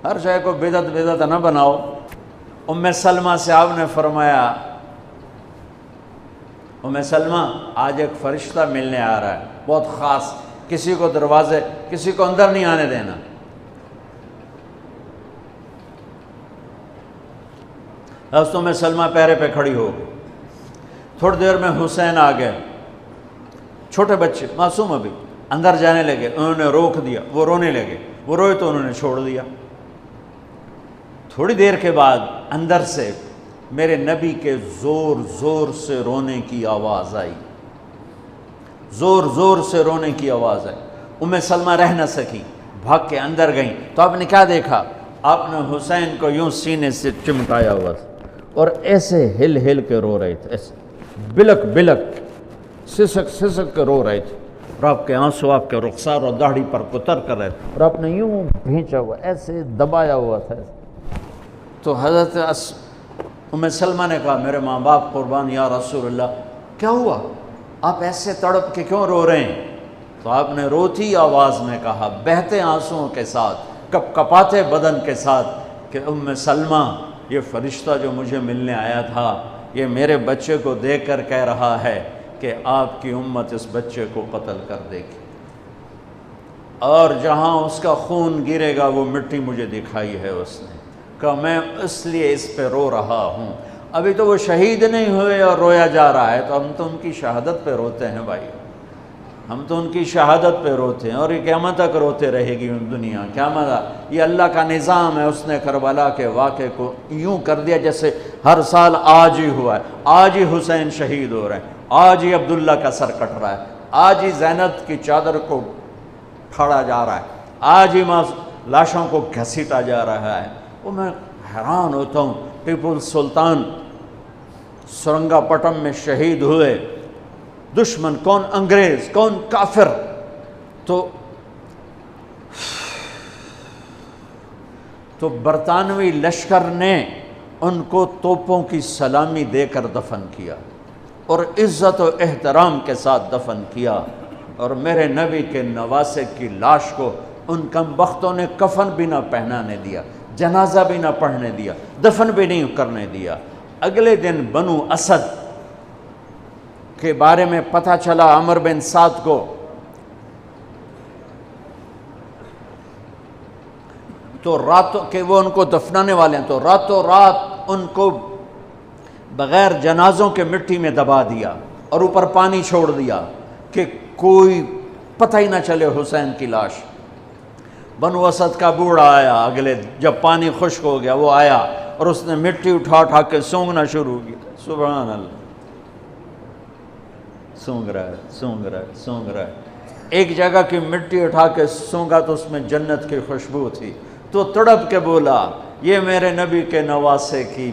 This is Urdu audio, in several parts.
ہر شے کو بدعت نہ بناؤ۔ ام سلمہ سے آپ نے فرمایا ام سلمہ آج ایک فرشتہ ملنے آ رہا ہے بہت خاص، کسی کو کسی کو اندر نہیں آنے دینا۔ حضرت ام سلمہ پیرے پہ کھڑی ہو گئی۔ تھوڑی دیر میں حسین آ گئے، چھوٹے بچے معصوم ابھی، اندر جانے لگے، انہوں نے روک دیا، وہ رونے لگے، وہ روئے تو انہوں نے چھوڑ دیا۔ تھوڑی دیر کے بعد اندر سے میرے نبی کے زور زور سے رونے کی آواز آئی، زور زور سے رونے کی آواز آئی۔ ام سلمہ رہ نہ سکی، بھاگ کے اندر گئیں تو آپ نے کیا دیکھا؟ آپ نے حسین کو یوں سینے سے چمٹایا ہوا تھا اور ایسے ہل ہل کے رو رہے تھے، ایسے بلک بلک سسک سسک کے رو رہے تھے، اور آپ کے آنسو آپ کے رخسار اور داڑھی پر اتر کر رہے تھے، اور آپ نے یوں بھینچا ہوا ایسے دبایا ہوا تھا۔ تو حضرت ام سلمہ نے کہا میرے ماں باپ قربان یا رسول اللہ، کیا ہوا؟ آپ ایسے تڑپ کے کیوں رو رہے ہیں؟ تو آپ نے روتی آواز میں کہا، بہتے آنسوؤں کے ساتھ، کپ کپاتے بدن کے ساتھ، کہ ام سلمہ یہ فرشتہ جو مجھے ملنے آیا تھا یہ میرے بچے کو دیکھ کر کہہ رہا ہے کہ آپ کی امت اس بچے کو قتل کر دے گی، اور جہاں اس کا خون گرے گا وہ مٹی مجھے دکھائی ہے اس نے، کہ میں اس لیے اس پہ رو رہا ہوں۔ ابھی تو وہ شہید نہیں ہوئے اور رویا جا رہا ہے، تو ہم تو ان کی شہادت پہ روتے ہیں بھائی، ہم تو ان کی شہادت پہ روتے ہیں، اور یہ قیامت تک روتے رہے گی دنیا، قیامت۔ یہ اللہ کا نظام ہے، اس نے کربلا کے واقعے کو یوں کر دیا جیسے ہر سال آج ہی ہوا ہے، آج ہی حسین شہید ہو رہے ہیں، آج ہی عبداللہ کا سر کٹ رہا ہے، آج ہی زینب کی چادر کو پھاڑا جا رہا ہے، آج ہی لاشوں کو گھسیٹا جا رہا ہے۔ وہ میں حیران ہوتا ہوں، ٹیپو سلطان سرنگا پٹم میں شہید ہوئے، دشمن کون انگریز کون کافر، تو برطانوی لشکر نے ان کو توپوں کی سلامی دے کر دفن کیا اور عزت و احترام کے ساتھ دفن کیا، اور میرے نبی کے نواسے کی لاش کو ان کم بختوں نے کفن بھی نہ پہنانے دیا، جنازہ بھی نہ پڑھنے دیا، دفن بھی نہیں کرنے دیا۔ اگلے دن بنو اسد کے بارے میں پتہ چلا عمر بن سعد کو، تو راتوں کہ وہ ان کو دفنانے والے ہیں، تو راتوں رات ان کو بغیر جنازوں کے مٹی میں دبا دیا اور اوپر پانی چھوڑ دیا کہ کوئی پتہ ہی نہ چلے حسین کی لاش۔ بنو اسد کا بوڑھا آیا، اگلے جب پانی خشک ہو گیا وہ آیا اور اس نے مٹی اٹھا کے سونگنا شروع کیا، سبحان اللہ، سونگ رہا ہے، ایک جگہ کی مٹی اٹھا کے سونگا تو اس میں جنت کی خوشبو تھی، تو تڑپ کے بولا یہ میرے نبی کے نواسے کی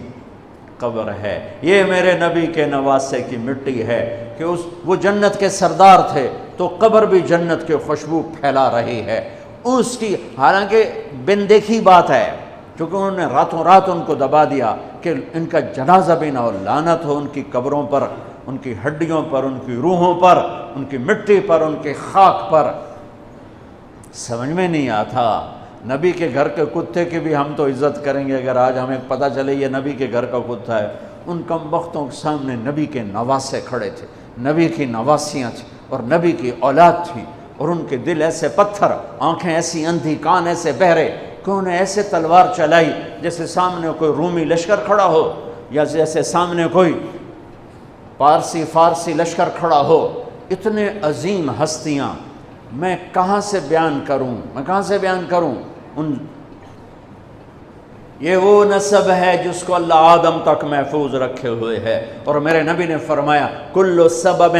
قبر ہے، یہ میرے نبی کے نواسے کی مٹی ہے، کہ وہ جنت کے سردار تھے تو قبر بھی جنت کی خوشبو پھیلا رہی ہے اس کی، حالانکہ بن دیکھی بات ہے، کیونکہ انہوں نے راتوں رات ان کو دبا دیا کہ ان کا جنازہ بھی نہ ہو، لعنت ہو ان کی قبروں پر، ان کی ہڈیوں پر، ان کی روحوں پر، ان کی مٹی پر، ان کی خاک پر۔ سمجھ میں نہیں آتا، نبی کے گھر کے کتے کی بھی ہم تو عزت کریں گے اگر آج ہمیں پتہ چلے یہ نبی کے گھر کا کتا ہے۔ ان کم بختوں کے سامنے نبی کے نواسے کھڑے تھے، نبی کی نواسیاں تھیں اور نبی کی اولاد تھی، اور ان کے دل ایسے پتھر، آنکھیں ایسی اندھی، کان ایسے بہرے کہ انہیں ایسے تلوار چلائی جیسے سامنے کوئی رومی لشکر کھڑا ہو، یا جیسے سامنے کوئی فارسی لشکر کھڑا ہو۔ اتنے عظیم ہستیاں میں کہاں سے بیان کروں؟ یہ وہ نسب ہے جس کو اللہ آدم تک محفوظ رکھے ہوئے ہے، اور میرے نبی نے فرمایا کل سبب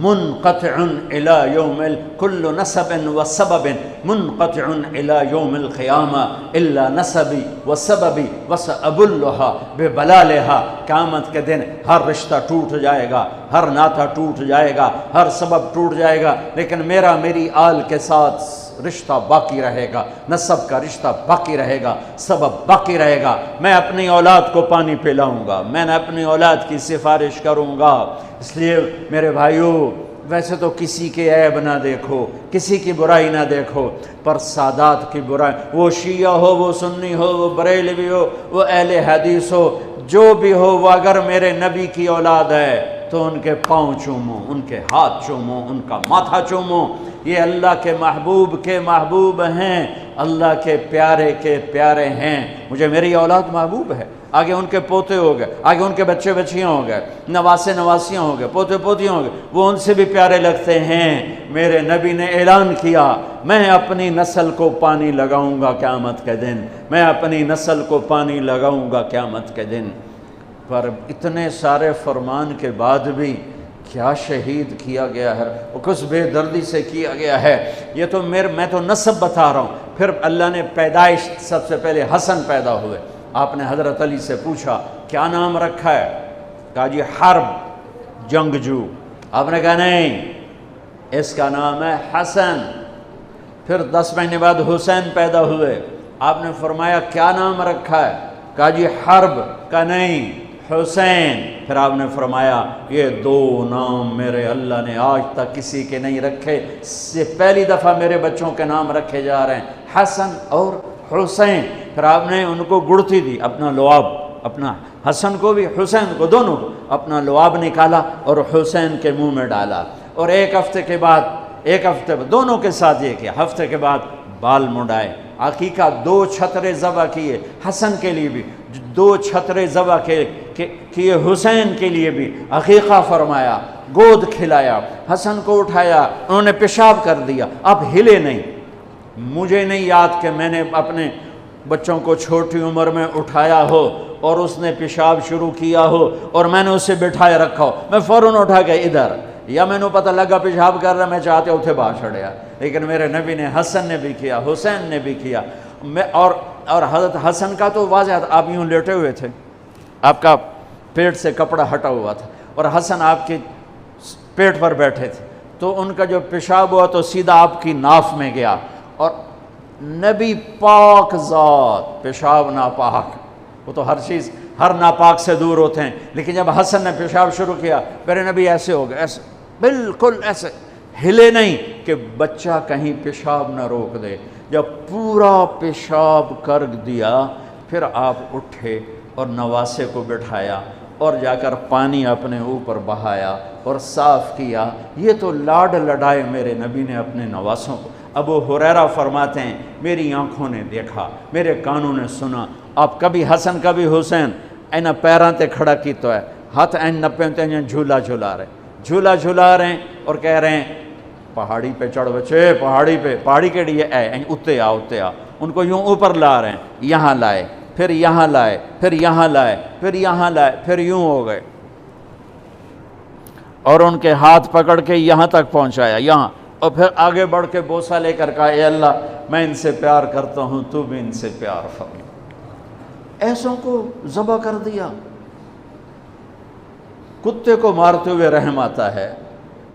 منقطع الى یوم کل نسب و سبب منقطع الى یوم القیامہ الا نسبی و سببی وسأبلها ببلالها۔ قیامت کے دن ہر رشتہ ٹوٹ جائے گا، ہر ناطہ ٹوٹ جائے گا، ہر سبب ٹوٹ جائے گا، لیکن میری آل کے ساتھ رشتہ باقی رہے گا، نسب کا رشتہ باقی رہے گا، سبب باقی رہے گا۔ میں اپنی اولاد کو پانی پلاؤں گا، میں نے اپنی اولاد کی سفارش کروں گا۔ اس لیے میرے بھائیوں، ویسے تو کسی کے عیب نہ دیکھو، کسی کی برائی نہ دیکھو، پر سادات کی برائی، وہ شیعہ ہو، وہ سنی ہو، وہ بریلوی ہو، وہ اہل حدیث ہو، جو بھی ہو، وہ اگر میرے نبی کی اولاد ہے تو ان کے پاؤں چومو، ان کے ہاتھ چومو، ان کا ماتھا چومو۔ یہ اللہ کے محبوب ہیں، اللہ کے پیارے ہیں۔ مجھے میری اولاد محبوب ہے، آگے ان کے پوتے ہو گئے، آگے ان کے بچے بچیاں ہو گئے، نواسیاں ہو گئے، پوتے پوتیاں ہو گئے، وہ ان سے بھی پیارے لگتے ہیں۔ میرے نبی نے اعلان کیا، میں اپنی نسل کو پانی لگاؤں گا قیامت کے دن، میں اپنی نسل کو پانی لگاؤں گا قیامت کے دن۔ پر اتنے سارے فرمان کے بعد بھی کیا شہید کیا گیا ہے، وہ کس بے دردی سے کیا گیا ہے۔ یہ تو میں تو نسب بتا رہا ہوں۔ پھر اللہ نے پیدائش، سب سے پہلے حسن پیدا ہوئے۔ آپ نے حضرت علی سے پوچھا کیا نام رکھا ہے؟ کہا جی حرب، جنگجو۔ آپ نے کہا نہیں، اس کا نام ہے حسن۔ پھر 10 مہینے بعد حسین پیدا ہوئے۔ آپ نے فرمایا کیا نام رکھا ہے؟ کہا جی حرب۔ کہا نہیں، حسین۔ پھر آپ نے فرمایا یہ 2 نام میرے اللہ نے آج تک کسی کے نہیں رکھے، سے پہلی دفعہ میرے بچوں کے نام رکھے جا رہے ہیں، حسن اور حسین۔ پھر آپ نے ان کو گڑتی دی، اپنا لعاب، اپنا حسن کو بھی حسین کو، دونوں کو اپنا لعاب نکالا اور حسین کے منہ میں ڈالا۔ اور ایک ہفتے بعد دونوں کے ساتھ یہ کیا، ہفتے کے بعد بال منڈائے، عقیقہ 2 چھترے ذبح کیے حسن کے لیے بھی، 2 چھترے ذبح کیے حسین کے لیے بھی، عقیقہ فرمایا، گود کھلایا، حسن کو اٹھایا، انہوں نے پیشاب کر دیا، اب ہلے نہیں۔ مجھے نہیں یاد کہ میں نے اپنے بچوں کو چھوٹی عمر میں اٹھایا ہو اور اس نے پیشاب شروع کیا ہو اور میں نے اسے بٹھائے رکھا ہو، میں فوراً اٹھا کے ادھر، یا میں نے پتہ لگا پیشاب کر رہا، میں چاہتے اتھے باہر چھڑیا۔ لیکن میرے نبی نے، حسن نے بھی کیا، حسین نے بھی کیا۔ اور حضرت حسن کا تو واضح تھا، آپ یوں لیٹے ہوئے تھے، آپ کا پیٹ سے کپڑا ہٹا ہوا تھا، اور حسن آپ کے پیٹ پر بیٹھے تھے، تو ان کا جو پیشاب ہوا تو سیدھا آپ کی ناف میں گیا۔ اور نبی پاک ذات، پیشاب ناپاک، وہ تو ہر ناپاک سے دور ہوتے ہیں، لیکن جب حسن نے پیشاب شروع کیا، میرے نبی ایسے ہو گئے، ایسے بالکل ایسے ہلے نہیں کہ بچہ کہیں پیشاب نہ روک دے۔ جب پورا پیشاب کر دیا، پھر آپ اٹھے اور نواسے کو بٹھایا اور جا کر پانی اپنے اوپر بہایا اور صاف کیا۔ یہ تو لاڈ لڈائے میرے نبی نے اپنے نواسوں کو۔ ابو ہریرہ فرماتے ہیں میری آنکھوں نے دیکھا، میرے کانوں نے سنا، آپ کبھی حسن کبھی حسین اینا پیران تے کھڑا کی تو ہے، ہاتھ این نپے تے جھولا جھلا رہے ہیں اور کہہ رہے ہیں پہاڑی پہ چڑھ بچے، پہاڑی کے لیے اتے آ۔ ان کو یوں اوپر لا رہے ہیں، یہاں لائے، پھر یہاں لائے، پھر یہاں لائے، پھر یہاں لائے، پھر یوں ہو گئے، اور ان کے ہاتھ پکڑ کے یہاں تک پہنچایا، یہاں، اور پھر آگے بڑھ کے بوسہ لے کر کہا اے اللہ میں ان سے پیار کرتا ہوں، تو بھی ان سے پیار فرما۔ ایسوں کو ذبح کر دیا۔ کتے کو مارتے ہوئے رحم آتا ہے،